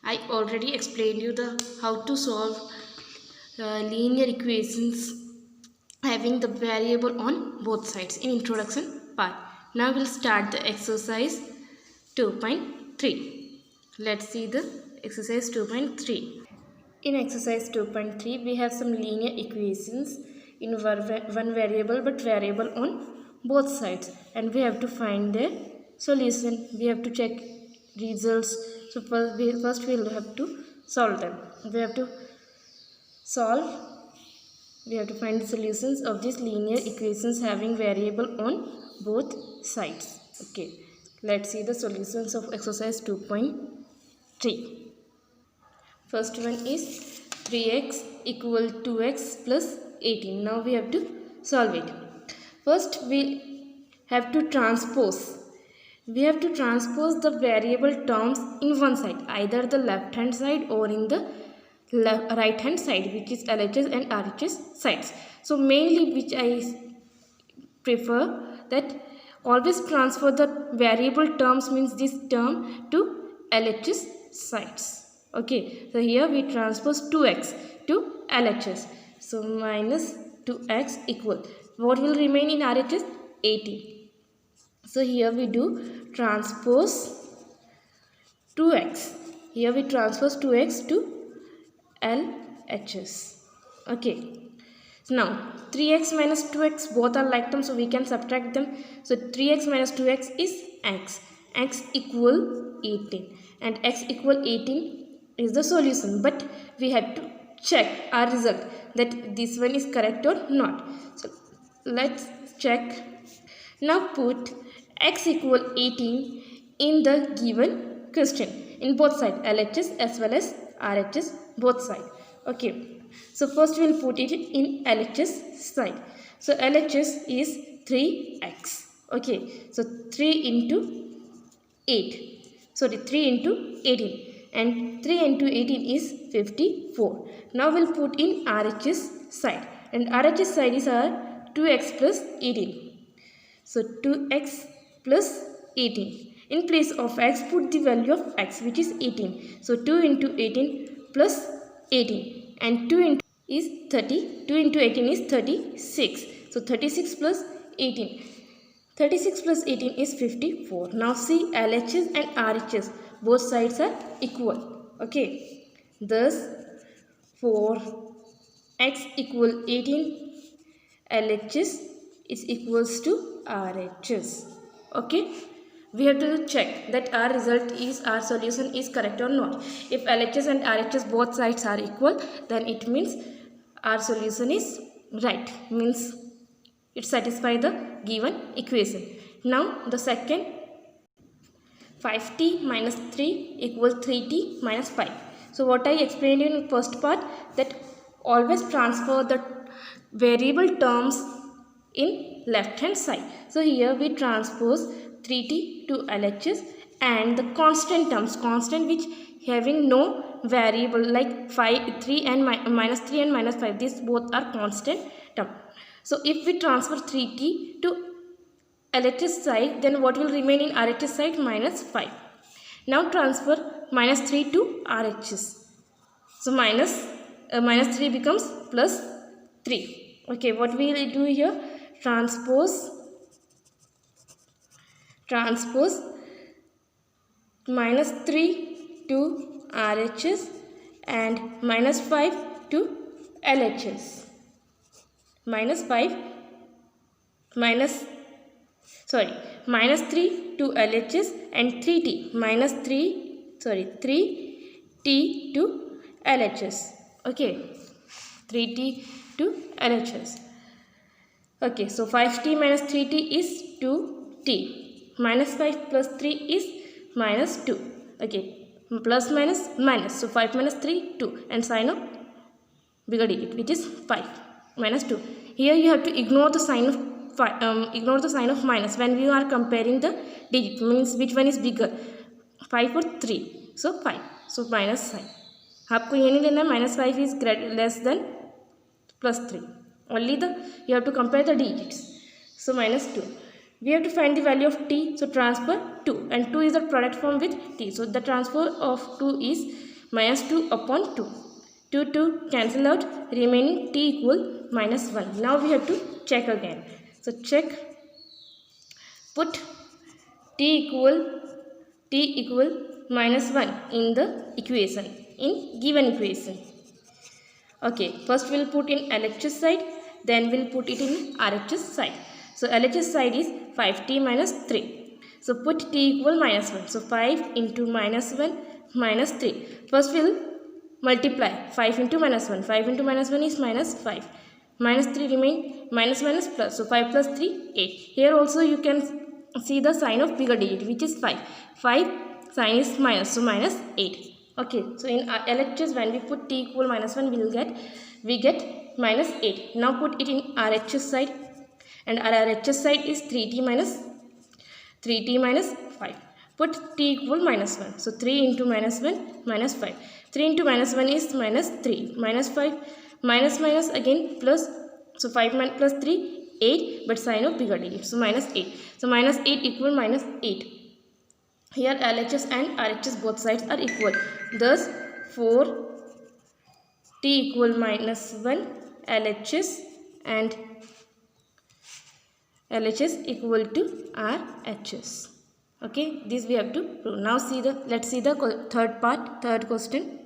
I already explained you the how to solve linear equations having the variable on both sides in introduction part. Now we'll start the exercise 2.3. Let's see the exercise 2.3. In exercise 2.3 we have some linear equations in one variable but variable on both sides, and we have to find their solution. We have to check results. So first we will have to solve them. Solve we have to find the solutions of these linear equations having variable on both sides. Okay, let's see the solutions of exercise 2.3. First one is 3x equal 2x plus 18. Now we have to solve it. First we have to transpose. We have to transpose the variable terms in one side, either the left hand side or in the right hand side, which is LHS and RHS sides. So mainly which I prefer that always transfer the variable terms, means this term, to LHS sides. Okay, so here we transpose 2x to LHS. So minus 2x equal, what will remain in RHS? 18. So here we do transpose 2x. Here we transpose 2x to LHS. Okay. So now 3x minus 2x both are like terms, so we can subtract them. So 3x minus 2x is x. X equal 18, and x equal 18 is the solution. But we have to check our result that this one is correct or not. So let's check. Now put x equal 18 in the given question in both sides, LHS as well as RHS, both sides. Okay, so first we will put it in LHS side. So LHS is 3x. Okay, so 3 into 8. Sorry, 3 into 18. And 3 into 18 is 54. Now we'll put in RHS side. And RHS side is our 2x plus 18. So 2x plus 18. In place of x, put the value of x, which is 18. So 2 into 18 plus 18. And 2 into is 30. 2 into 18 is 36. So 36 plus 18. 36 plus 18 is 54. Now see, LHS and RHS, both sides are equal. Okay. Thus, for x equal 18, LHS is equals to RHS. Okay. We have to check that our result is, our solution is correct or not. If LHS and RHS both sides are equal, then it means our solution is right. Means it satisfies the given equation. Now the second, 5t minus 3 equals 3t minus 5. So what I explained in first part, that always transfer the variable terms in left hand side. So here we transpose 3t to LHS, and the constant terms, constant which having no variable, like 3 and minus 3 and minus 5, these both are constant term. So if we transfer 3t to LHS side, then what will remain in RHS side? Minus 5. Now transfer minus 3 to RHS. So minus 3 becomes plus 3. Okay, what we will do here? Transpose minus 3 to RHS and minus 5 to LHS. Minus 3 to LHS and 3t minus 3t to LHS. Okay, 3t to LHS. Okay, so 5t minus 3t is 2t. Minus 5 plus 3 is minus 2. Okay, plus minus minus. So 5 minus 3, 2. And sign of bigger digit, which is 5 minus 2. Here you have to ignore the sign of minus when we are comparing the digit. Means which one is bigger, 5 or 3. So 5. So minus sign. आपको ये नहीं लेना, minus 5 is less than plus 3. Only you have to compare the digits. So minus 2. We have to find the value of t. So transfer 2, and 2 is the product form with t. So the transfer of 2 is minus 2 upon 2. 2 cancel out, remaining t equal minus 1. Now we have to check again. So check, put t equal minus 1 in the equation, in given equation. Okay, first we'll put in LHS side, then we'll put it in RHS side. So LHS side is 5t minus 3. So put t equal minus 1. So 5 into minus 1 minus 3. First we'll multiply 5 into minus 1. 5 into minus 1 is minus 5. Minus 3 remain, minus minus plus. So 5 plus 3, 8. Here also you can see the sign of bigger digit, which is 5. 5 sign is minus, so minus 8. Okay, so in LHS when we put t equal minus 1, we get minus 8. Now put it in RHS side, and our RHS side is 3t minus 5. Put t equal minus 1. So 3 into minus 1 minus 5. 3 into minus 1 is minus 3. Minus 5 minus minus again plus. So 5 plus 3, 8, but sign of bigger digit. So minus 8. So minus 8 equal minus 8. Here LHS and RHS both sides are equal. Thus 4 t equal minus 1 LHS and LHS equal to RHS. Okay, this we have to prove. Now let's see the third part, third question.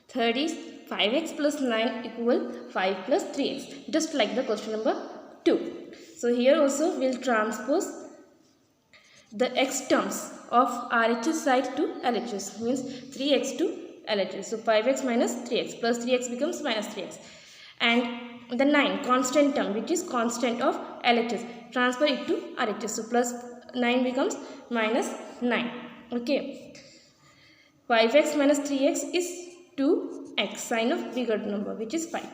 Third is 5x plus 9 equal 5 plus 3x, just like the question number 2. So here also we'll transpose the x terms of RHS side to LHS, means 3x to LHS. So 5x minus 3x plus 3x becomes minus 3x. And the 9 constant term, which is constant of LHS, transfer it to RHS. So plus 9 becomes minus 9. Okay. 5x minus 3x is 2x, sign of bigger number, which is 5.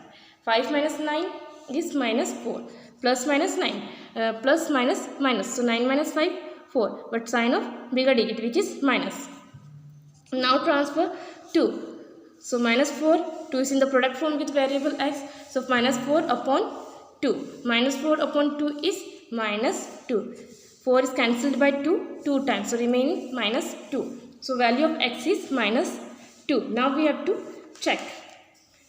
5 minus 9 is minus 4. Plus minus 9. Plus minus minus. So 9 minus 5, 4. But sign of bigger digit, which is minus. Now transfer 2. So minus 4. 2 is in the product form with variable x. So minus 4 upon 2. Minus 4 upon 2 is minus 2. 4 is cancelled by 2 times. So remaining minus 2. So value of x is minus 2. Now we have to check.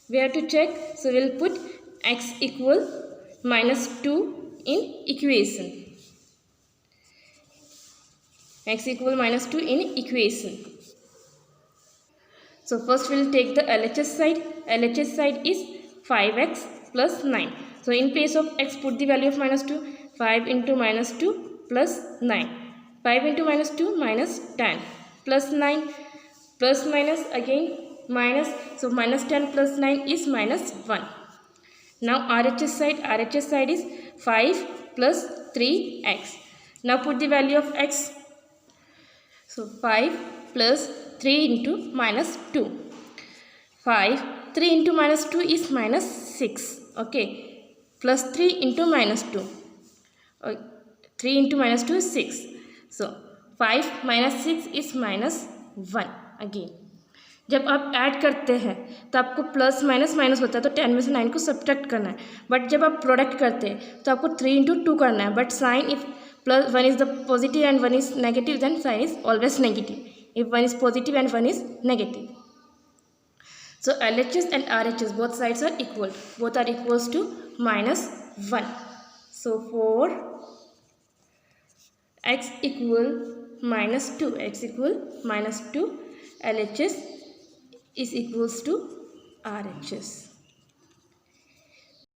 So we'll put x equal minus 2 in equation. X equal minus 2 in equation. So first we'll take the LHS side. LHS side is 5x plus 9. So in place of x, put the value of minus 2. 5 into minus 2 plus 9. 5 into minus 2 minus 10 plus 9 plus minus again minus. So minus 10 plus 9 is minus 1. Now RHS side is 5 plus 3x. Now put the value of x. So 5 plus 3 into minus 2. 3 into minus 2 is minus 6. Okay. Plus 3 into minus 2. 3 into minus 2 is 6. So 5 minus 6 is minus 1 again. जब आप add करते हैं तो आपको plus minus minus होता है, तो 10 में से 9 को सब्ट्रैक्ट करना है. बट जब आप प्रोडक्ट करते हैं तो आपको 3 into 2 करना है. But sine if plus 1 is the positive and 1 is negative, then sign is always negative. If 1 is positive and 1 is negative. So LHS and RHS both sides are equal. Both are equals to minus 1. So for x equal minus 2, x equal minus 2, LHS is equals to RHS.